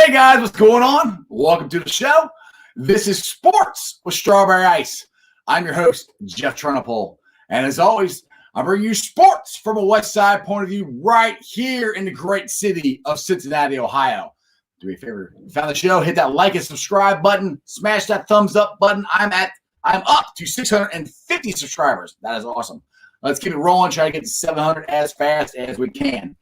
Hey guys, what's going on? Welcome to the show. This is Sports with Strawberry Ice. I'm your host, Jeff Trunapole. And as always, I bring you sports from a West Side point of view right here in the great city of Cincinnati, Ohio. Do me a favor, if you found the show, hit that like and subscribe button, smash that thumbs up button. I'm up to 650 subscribers. That is awesome. Let's keep it rolling, try to get to 700 as fast as we can.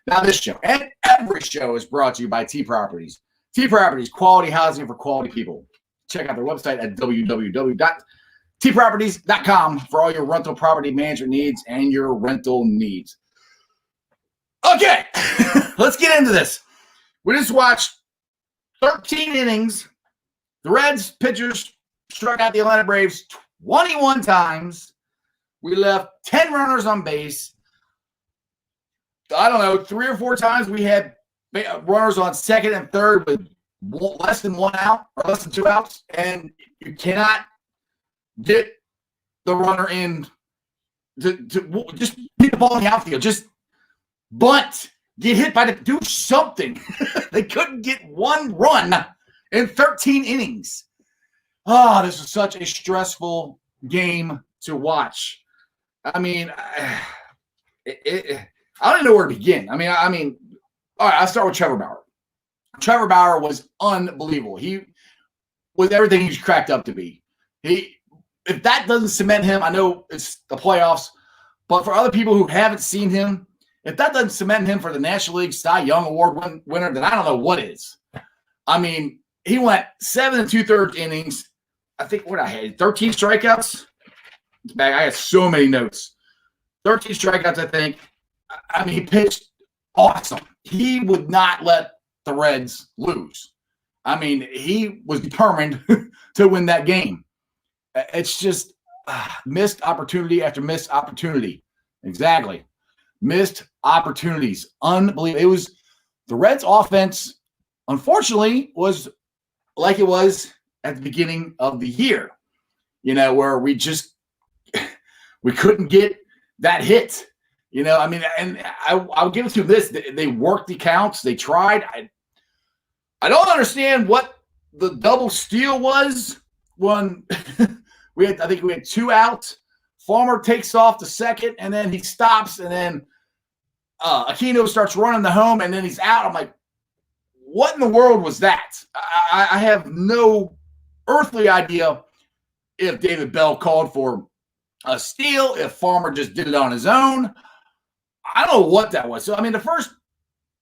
Now, this show and every show is brought to you by T Properties. T Properties, quality housing for quality people. Check out their website at www.tproperties.com for all your rental property management needs and your rental needs. Okay, let's get into this. We just watched 13 innings. The Reds pitchers struck out the Atlanta Braves 21 times. We left 10 runners on base. I don't know, 3 or 4 times we had runners on second and third with less than 1 out or less than 2 outs, and you cannot get the runner in to just get the ball in the outfield. Just bunt, get hit by do something. They couldn't get 1 run in 13 innings. Oh, this was such a stressful game to watch. I mean, I don't know where to begin. I mean, all right, I'll start with Trevor Bauer. Trevor Bauer was unbelievable. He was everything he's cracked up to be. If that doesn't cement him, I know it's the playoffs, but for other people who haven't seen him, if that doesn't cement him for the National League Cy Young Award winner, then I don't know what is. I mean, he went 7 2/3 innings. I think what I had 13 strikeouts. I had so many notes. 13 strikeouts, I think. I mean, he pitched awesome. He would not let the Reds lose. I mean, he was determined to win that game. It's just missed opportunity after missed opportunity. Exactly. Missed opportunities. Unbelievable. It was the Reds' offense, unfortunately, was like it was at the beginning of the year, where we couldn't get that hit. I mean, and I'll give it to this. They worked the counts. They tried. I don't understand what the double steal was when I think we had 2 outs. Farmer takes off the second, and then he stops, and then Aquino starts running the home, and then he's out. I'm like, what in the world was that? I have no earthly idea if David Bell called for a steal, if Farmer just did it on his own. I don't know what that was. So, I mean, the first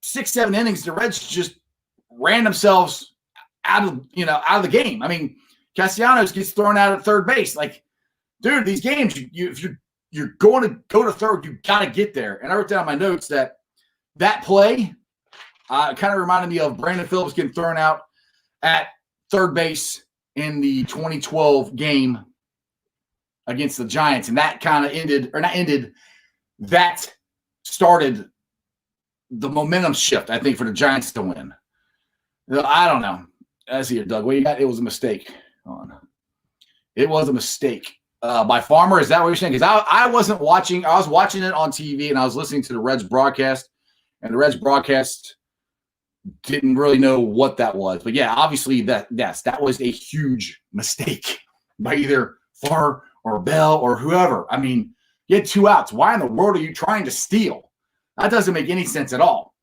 6-7 innings, the Reds just ran themselves out of the game. I mean, Castellanos gets thrown out at third base. Like, dude, these games, if you're going to go to third, you got to get there. And I wrote down my notes that play kind of reminded me of Brandon Phillips getting thrown out at third base in the 2012 game against the Giants. And that kind of that started the momentum shift, I think, for the Giants to win. I don't know. I see it, Doug. What you got? It was a mistake. It was a mistake by Farmer. Is that what you're saying? Because I wasn't watching. I was watching it on TV, and I was listening to the Reds broadcast, and the Reds broadcast didn't really know what that was. But, yeah, obviously that was a huge mistake by either Farmer or Bell or whoever. I mean, you had 2 outs. Why in the world are you trying to steal? That doesn't make any sense at all.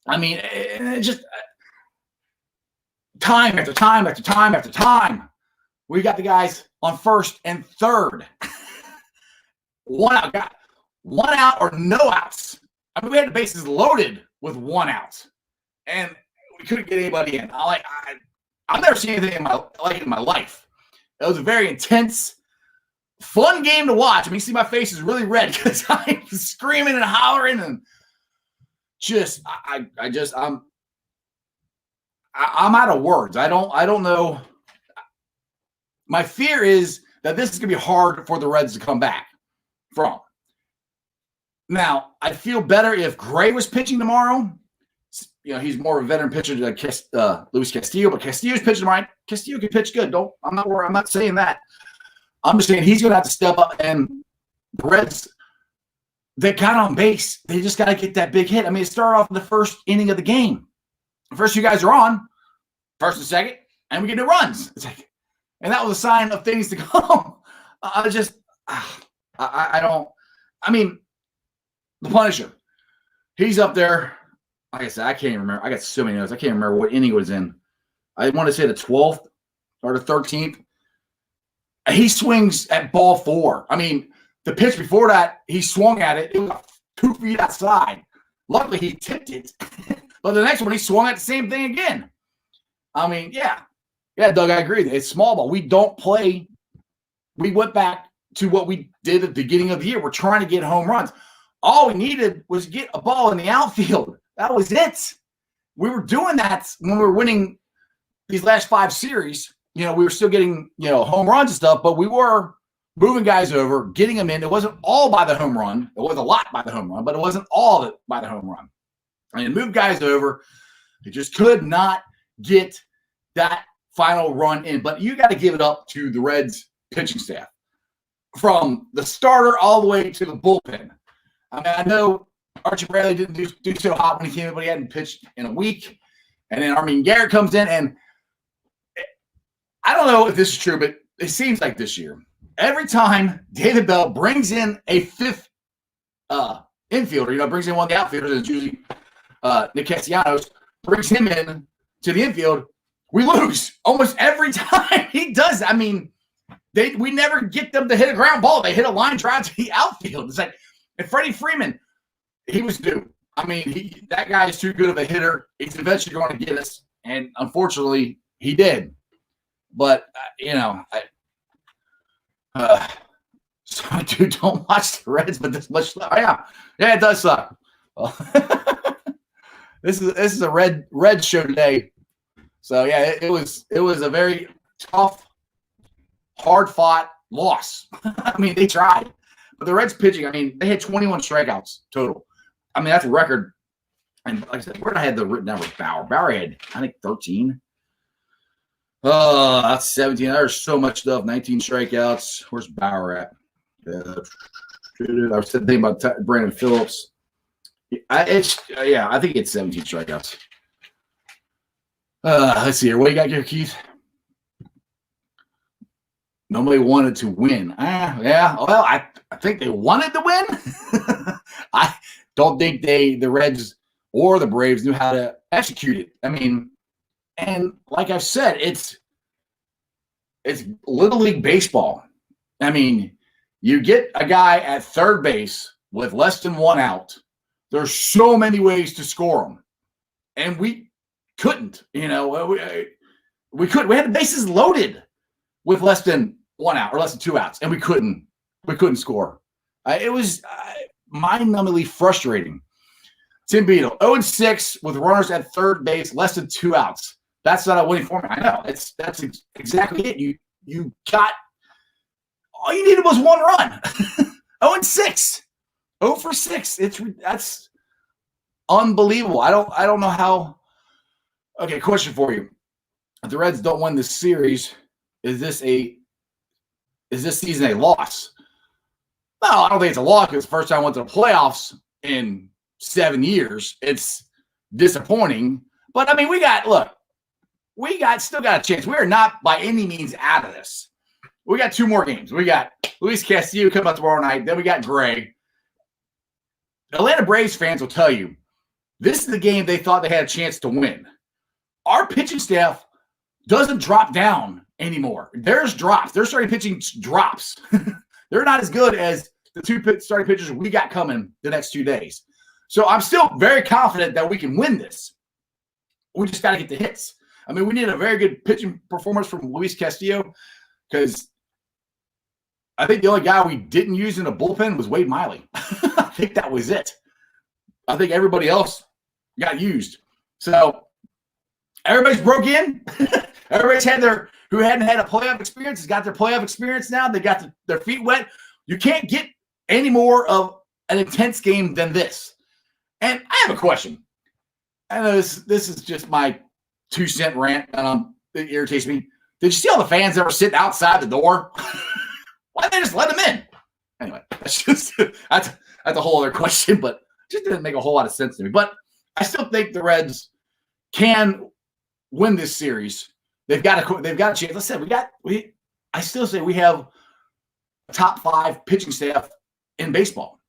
I mean, it just time after time after time after time. We got the guys on first and third. 1 out. 1 out or no outs. I mean, we had the bases loaded with 1 out. And we couldn't get anybody in. I've never seen anything like it in my life. It was a very intense, fun game to watch. I mean, you see my face is really red because I'm screaming and hollering and I'm out of words. I don't know. My fear is that this is going to be hard for the Reds to come back from. Now, I'd feel better if Gray was pitching tomorrow. He's more of a veteran pitcher than Luis Castillo, but Castillo's pitching right. Castillo can pitch good. I'm not saying that. I'm just saying he's going to have to step up, and the Reds, they got on base. They just got to get that big hit. I mean, it started off in the first inning of the game. The first two guys are on, first and second, and we get no runs. It's like, and that was a sign of things to come. I don't. I mean, the Punisher. He's up there. Like I said, I can't remember. I got so many notes. I can't remember what inning it was in. I want to say the 12th or the 13th. He swings at ball 4. I mean, the pitch before that, he swung at it. It was 2 feet outside. Luckily, he tipped it. But the next one, he swung at the same thing again. I mean, yeah. Yeah, Doug, I agree. It's small ball. We don't play. We went back to what we did at the beginning of the year. We're trying to get home runs. All we needed was get a ball in the outfield. That was it. We were doing that when we were winning these last 5 series. We were still getting, home runs and stuff, but we were moving guys over, getting them in. It wasn't all by the home run. It was a lot by the home run, but it wasn't all of it by the home run. I mean, move guys over. It just could not get that final run in. But you got to give it up to the Reds pitching staff. From the starter all the way to the bullpen. I mean, I know Archie Bradley didn't do so hot when he came in, but he hadn't pitched in a week. And then Armin Garrett comes in, and I don't know if this is true, but it seems like this year, every time David Bell brings in a 5th infielder, brings in one of the outfielders, it's usually Nick Castellanos, brings him in to the infield, we lose almost every time he does. I mean, we never get them to hit a ground ball. They hit a line drive to the outfield. It's like, and Freddie Freeman, he was due. I mean, that guy is too good of a hitter. He's eventually going to get us, and unfortunately, he did. But so dude, don't watch the Reds, but this much. Oh, yeah, it does suck. Well, this is a red show today. So yeah, it was a very tough, hard-fought loss. I mean, they tried. But the Reds pitching, I mean, they had 21 strikeouts total. I mean, that's a record. And like I said, where did I have the written down with Bauer? Bauer had, I think, 13. Oh, that's 17. There's so much stuff. 19 strikeouts. Where's Bauer at? I was thinking about Brandon Phillips. I think it's 17 strikeouts. Let's see here. What do you got here, Keith? Nobody wanted to win. Yeah. Well, I think they wanted to win. I don't think the Reds or the Braves knew how to execute it. I mean, and like I've said, it's Little League baseball. I mean, you get a guy at third base with less than 1 out. There's so many ways to score them, and we couldn't. We couldn't. We had the bases loaded with less than 1 out or less than 2 outs, and we couldn't score. It was mind-numbingly frustrating. Tim Beadle, 0-6 with runners at third base, less than 2 outs. That's not a winning format. I know. That's exactly it. You got all you needed was 1 run. 0-6, 0 for 6. That's unbelievable. I don't know how. Okay, question for you: if the Reds don't win this series, is this season a loss? No, I don't think it's a loss because it's the first time I went to the playoffs in 7 years. It's disappointing. But, I mean, still got a chance. We are not by any means out of this. We got 2 more games. We got Luis Castillo coming up tomorrow night. Then we got Gray. Atlanta Braves fans will tell you, this is the game they thought they had a chance to win. Our pitching staff doesn't drop down anymore. There's drops. Their starting pitching drops. They're not as good as the 2 starting pitchers we got coming the next 2 days. So I'm still very confident that we can win this. We just got to get the hits. I mean, we need a very good pitching performance from Luis Castillo because I think the only guy we didn't use in the bullpen was Wade Miley. I think that was it. I think everybody else got used. So everybody's broke in. Everybody's who hadn't had a playoff experience has got their playoff experience now. They got their feet wet. You can't get any more of an intense game than this. And I have a question. I know this is just my 2-cent rant, and it irritates me. Did you see all the fans that were sitting outside the door? Why didn't they just let them in? Anyway, that's a whole other question, but it just didn't make a whole lot of sense to me. But I still think the Reds can win this series, they've got a chance. Like I said, I still say we have a top 5 pitching staff in baseball.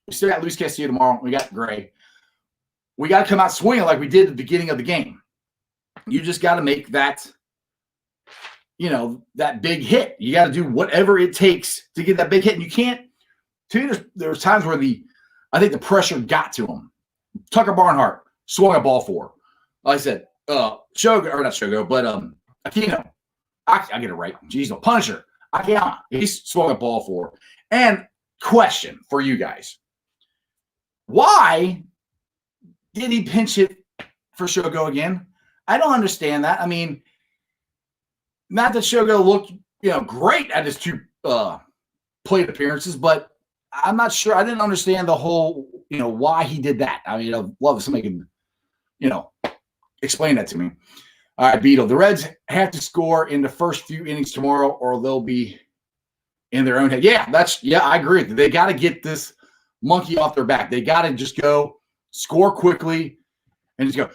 We still got Luis Castillo tomorrow. We got Gray. We got to come out swinging like we did at the beginning of the game. You just got to make that, that big hit. You got to do whatever it takes to get that big hit. And you can't. To me, there's times where I think the pressure got to him. Tucker Barnhart swung a ball 4. Like I said, Shogo, or not Shogo, but Aquino. I get it right. Jeez, no, Punisher. Akiyama. He swung a ball 4. And question for you guys. Why did he pinch it for Shogo again? I don't understand that. I mean, not that Shogo looked, great at his 2 plate appearances, but I'm not sure. I didn't understand the whole, why he did that. I mean, I'd love if somebody can, explain that to me. All right, Beetle. The Reds have to score in the first few innings tomorrow, or they'll be in their own head. Yeah, I agree. They got to get this monkey off their back. They got to just go score quickly and just go,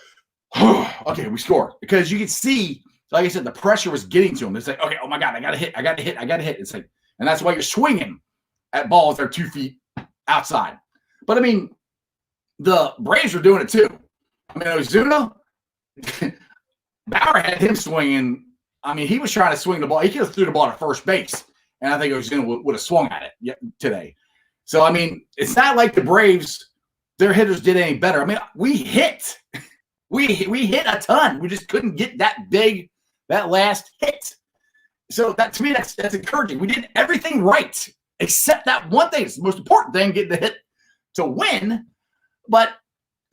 okay, we score. Because you can see, like I said, the pressure was getting to him. It's like, okay, oh my God, I got to hit. It's like, and that's why you're swinging at balls that are 2 feet outside. But I mean, the Braves were doing it too. I mean, Ozuna, Bauer had him swinging. I mean, he was trying to swing the ball. He could have threw the ball to first base, and I think Ozuna would have swung at it today. So, I mean, it's not like the Braves, their hitters did any better. I mean, we hit. We hit a ton. We just couldn't get that last hit. So, to me, that's encouraging. We did everything right except that one thing. It's the most important thing, getting the hit to win. But,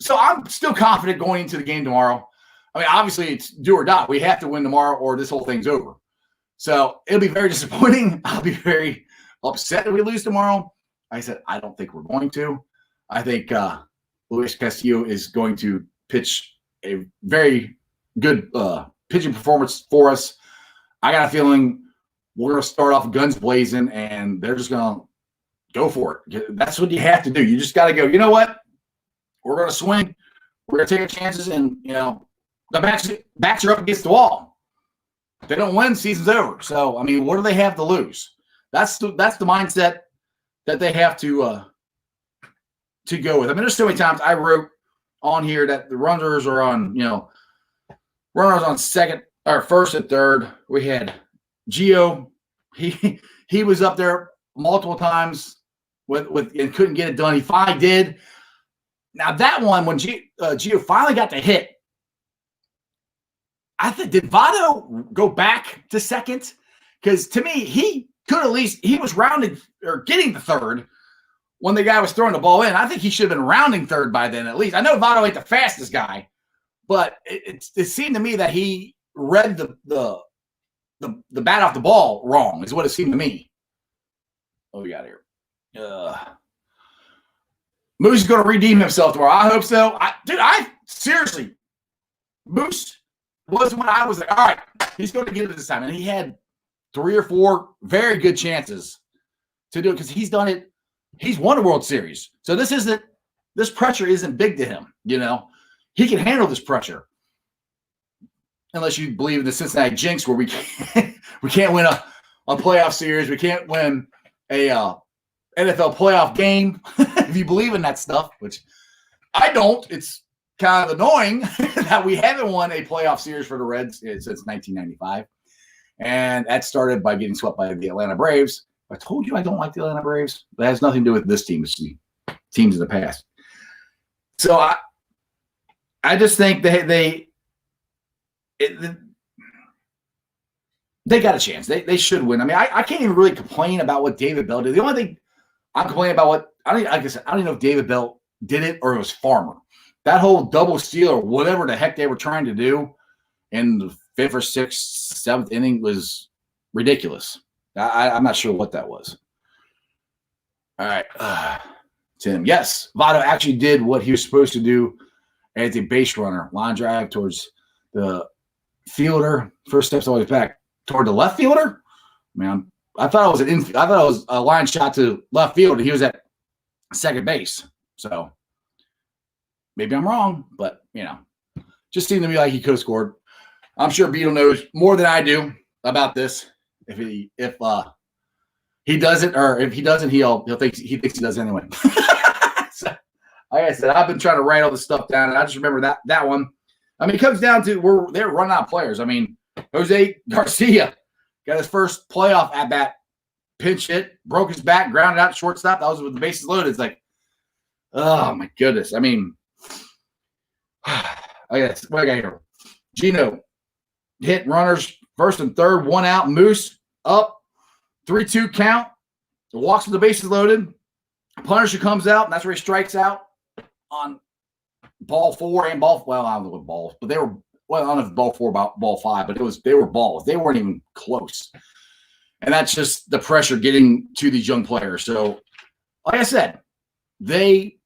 so I'm still confident going into the game tomorrow. I mean, obviously, it's do or die. We have to win tomorrow or this whole thing's over. So it'll be very disappointing. I'll be very upset if we lose tomorrow. I said, I don't think we're going to. I think Luis Castillo is going to pitch a very good pitching performance for us. I got a feeling we're going to start off guns blazing, and they're just going to go for it. That's what you have to do. You just got to go, you know what? We're going to swing. We're going to take our chances, and, the backs are up against the wall. If they don't win, season's over. So, I mean, what do they have to lose? That's the mindset that they have to go with. I mean, there's so many times I wrote on here that the runners are on, runners on second or first and third. We had Gio. He was up there multiple times with and couldn't get it done. He finally did. Now that one, when Gio finally got the hit, I think, did Votto go back to second? Because to me, he could at least, he was rounding or getting the third when the guy was throwing the ball in. I think he should have been rounding third by then at least. I know Votto ain't the fastest guy, but it seemed to me that he read the bat off the ball wrong, is what it seemed to me. What we got here? Moose is going to redeem himself tomorrow. I hope so. Seriously, Moose was when I was like, all right, he's going to get it this time. And he had 3 or 4 very good chances to do it because he's done it. He's won a World Series. So this pressure isn't big to him, He can handle this pressure. Unless you believe in the Cincinnati jinx where we can't win a playoff series. We can't win a NFL playoff game. If you believe in that stuff, which I don't, it's kind of annoying that we haven't won a playoff series for the Reds since 1995. And that started by getting swept by the Atlanta Braves. I told you I don't like the Atlanta Braves. That has nothing to do with this team. It's the teams in the past. So I just think they got a chance. They should win. I mean, I can't even really complain about what David Bell did. The only thing I'm complaining about I don't even know if David Bell did it or it was Farmer. That whole double steal or whatever the heck they were trying to do in the 5th or 6th, 7th inning was ridiculous. I'm not sure what that was. All right. Tim. Yes, Votto actually did what he was supposed to do as a base runner. Line drive towards the fielder. First steps always back toward the left fielder. Man, I thought it was a line shot to left field. He was at second base. So maybe I'm wrong, but Just seemed to me like he could have scored. I'm sure Beetle knows more than I do about this. If he doesn't, or if he doesn't, he thinks he does anyway. So, like I said, I've been trying to write all this stuff down, and I just remember that one. I mean, it comes down to they're running out of players. I mean, Jose Garcia got his first playoff at bat, pinch hit, broke his back, grounded out shortstop. That was with the bases loaded. It's like, oh my goodness. I mean, I guess what I got here. Gino hit runners first and third, one out. Moose up, 3-2 count. Walks with the bases loaded. Punisher comes out, and that's where he strikes out on ball 4 and ball. Well, I don't know what balls, but they were. Well, I don't know if ball 4, ball 5, but they were balls. They weren't even close, and that's just the pressure getting to these young players. So, like I said, they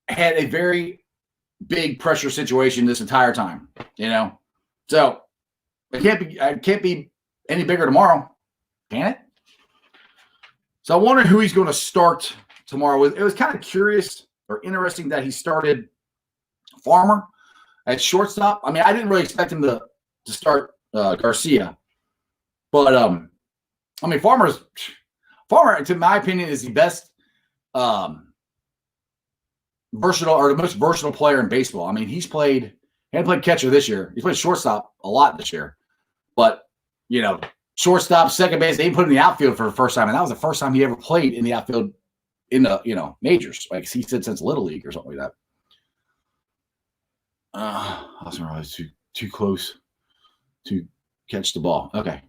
had a very big pressure situation this entire time. So it can't be any bigger tomorrow, can it? So I wonder who he's going to start tomorrow with. It was kind of curious or interesting that he started Farmer at shortstop. I mean, I didn't really expect him to start Garcia, but I mean, Farmer, to my opinion, is the best versatile or the most versatile player in baseball. I mean, he hadn't played catcher this year. He played shortstop a lot this year, but shortstop, second base, they put him in the outfield for the first time, and that was the first time he ever played in the outfield in the majors. Like he said, since Little League or something like that. I wasn't realize too close to catch the ball. Okay,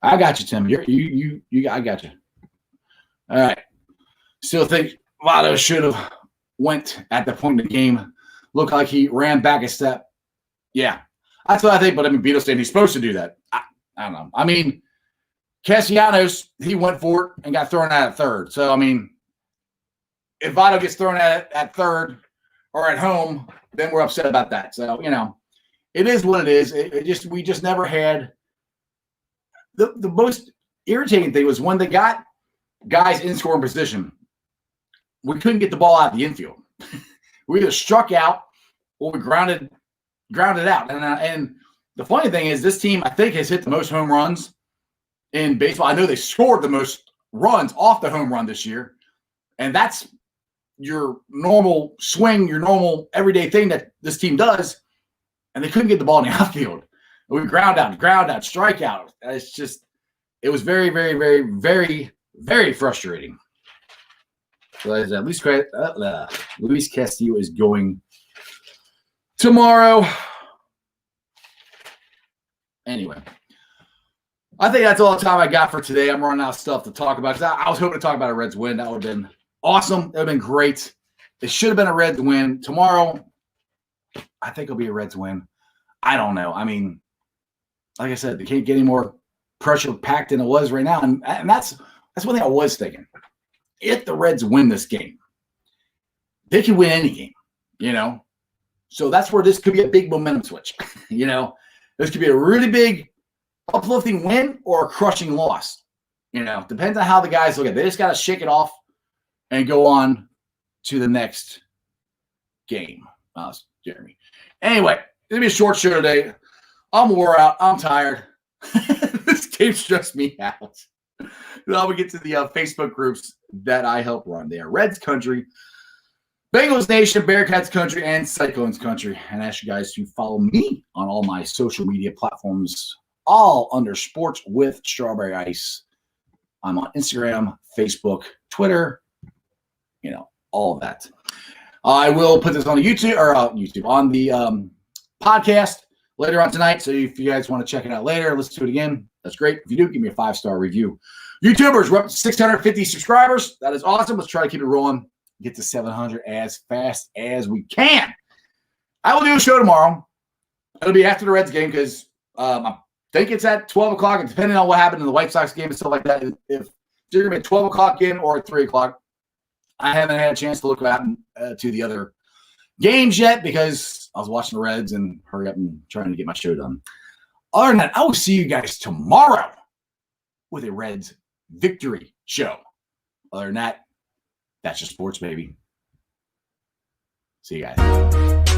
I got you, Tim. I got you. All right. Still think Votto should have went at the point in the game. Looked like he ran back a step. Yeah, that's what I think. But I mean, Beatles saying he's supposed to do that. I don't know. I mean, Castellanos, he went for it and got thrown out at third. So I mean, if Votto gets thrown at third or at home, then we're upset about that. So, it is what it is. We just never had the most irritating thing was when they got guys in scoring position, we couldn't get the ball out of the infield. We either struck out or we grounded out. And the funny thing is this team, I think, has hit the most home runs in baseball. I know they scored the most runs off the home run this year. And that's your normal swing, your normal everyday thing that this team does, and they couldn't get the ball in the outfield. We ground out, strike out. It was very, very, very, very, very frustrating. So at least Luis Castillo is going tomorrow. Anyway, I think that's all the time I got for today. I'm running out of stuff to talk about. I was hoping to talk about a Reds win. That would have been awesome. It would have been great. It should have been a Reds win. Tomorrow, I think it'll be a Reds win. I don't know. I mean, like I said, they can't get any more pressure packed than it was right now. And that's one thing I was thinking. If the Reds win this game, they can win any game, So that's where this could be a big momentum switch, This could be a really big uplifting win or a crushing loss. Depends on how the guys look at it. They just got to shake it off and go on to the next game. Jeremy. Anyway, it's going to be a short show today. I'm wore out. I'm tired. This game stressed me out. Now we get to the Facebook groups that I help run. They are Reds Country, Bengals Nation, Bearcats Country, and Cyclones Country. And I ask you guys to follow me on all my social media platforms, all under Sports with Strawberry Ice. I'm on Instagram, Facebook, Twitter, all of that. I will put this on the YouTube on the podcast later on tonight. So if you guys want to check it out later, listen to it again, that's great. If you do, give me a 5-star review. YouTubers, we're up to 650 subscribers. That is awesome. Let's try to keep it rolling. Get to 700 as fast as we can. I will do a show tomorrow. It'll be after the Reds game because I think it's at 12 o'clock. And depending on what happened in the White Sox game and stuff like that, if you're going to be at 12 o'clock in or at 3 o'clock, I haven't had a chance to look out to the other games yet because I was watching the Reds and hurry up and trying to get my show done. Other than that, I will see you guys tomorrow with a Reds victory show. Other than that, that's just sports, baby. See you guys.